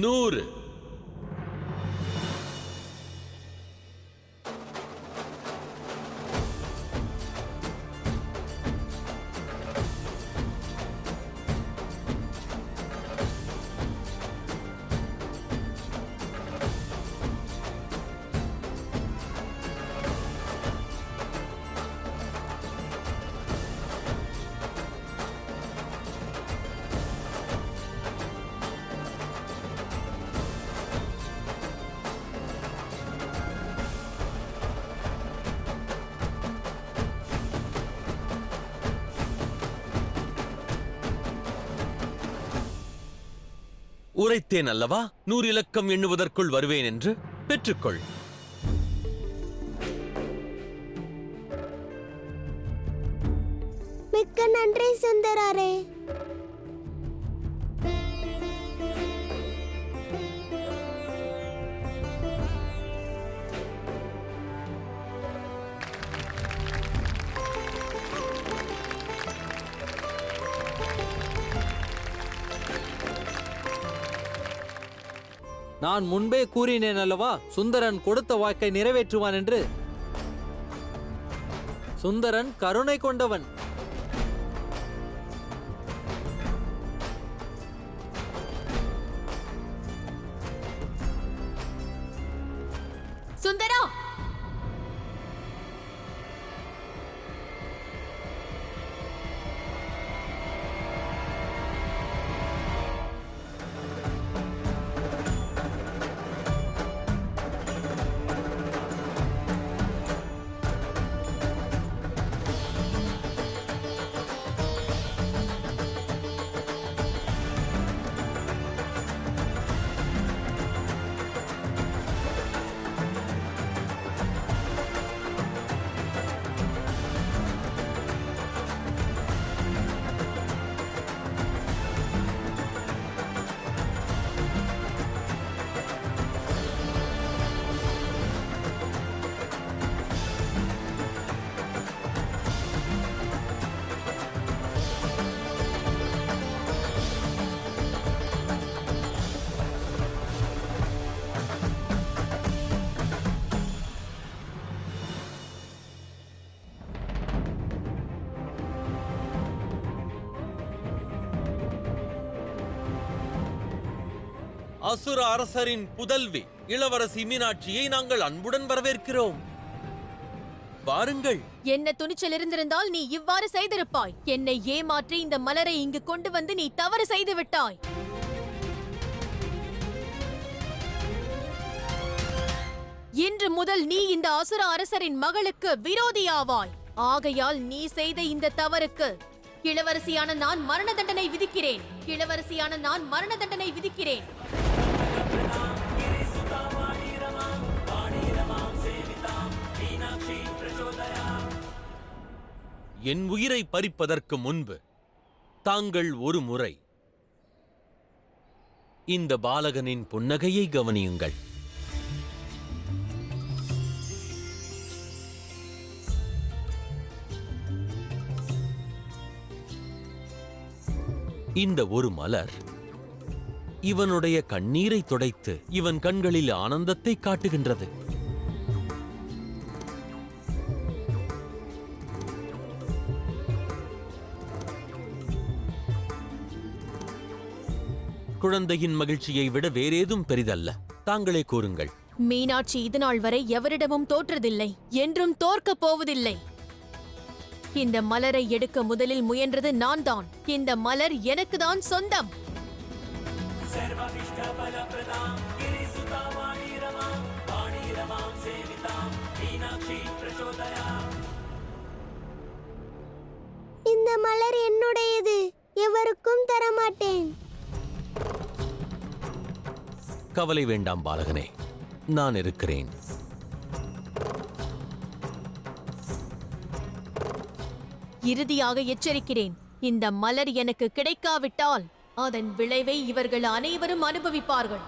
100. உரைத்தேன் அல்லவா 100 இலக்கம் எண்ணுவதற்குள் வருவேன் என்று. பெற்றுக்கொள். மிக்க நன்றி சுந்தரரே. நான் முன்பே கூறினேன் அல்லவா சுந்தரன் கொடுத்த வாக்கை நிறைவேற்றுவான் என்று. சுந்தரன் கருணை கொண்டவன். சுந்தரா, அசுர அரசரின் புதல்வி இளவரசி மீனாட்சியை நாங்கள் அன்புடன் வரவேற்கிறோம். வாருங்கள். என்ன துணிச்சல் இருந்திருந்தால் நீ இவ்வாறு செய்திருப்பாய். என்னை ஏமாற்றி இந்த மலரை இங்கு கொண்டு வந்து நீ தவறு செய்து விட்டாய். இன்று முதல் நீ இந்த அசுர அரசரின் மகளுக்கு விரோதியாவாய். ஆகையால் நீ செய்த இந்த தவறுக்கு இளவரசியான நான் மரண தண்டனை விதிக்கிறேன். இளவரசியான நான் மரண தண்டனை விதிக்கிறேன். என் உயிரை பறிப்பதற்கு முன்பு தாங்கள் ஒரு முறை இந்த பாலகனின் புன்னகையை கவனியுங்கள். இந்த ஒரு மலர் இவனுடைய கண்ணீரை துடைத்து இவன் கண்களில் ஆனந்தத்தை காட்டுகின்றது. குழந்தையின் மகிழ்ச்சியை விட வேறேதும் பெரிதல்ல. தாங்களே கூறுங்கள். மீனாட்சி இதுநாள் வரை எவரிடமும் தோற்றதில்லை, என்றும் தோற்கப் போவதில்லை. இந்த மலரை எடுக்க முதலில் முயன்றது நான் தான். இந்த மலர் எனக்கு தான் சொந்தம். இந்த மலர் என்னுடையது, எவருக்கும் தரமாட்டேன். கவலை வேண்டாம் பாலகனே, நான் இருக்கிறேன். இறுதியாக எச்சரிக்கிறேன், இந்த மலர் எனக்கு கிடைக்காவிட்டால் அதன் விளைவை இவர்கள் அனைவரும் அனுபவிப்பார்கள்.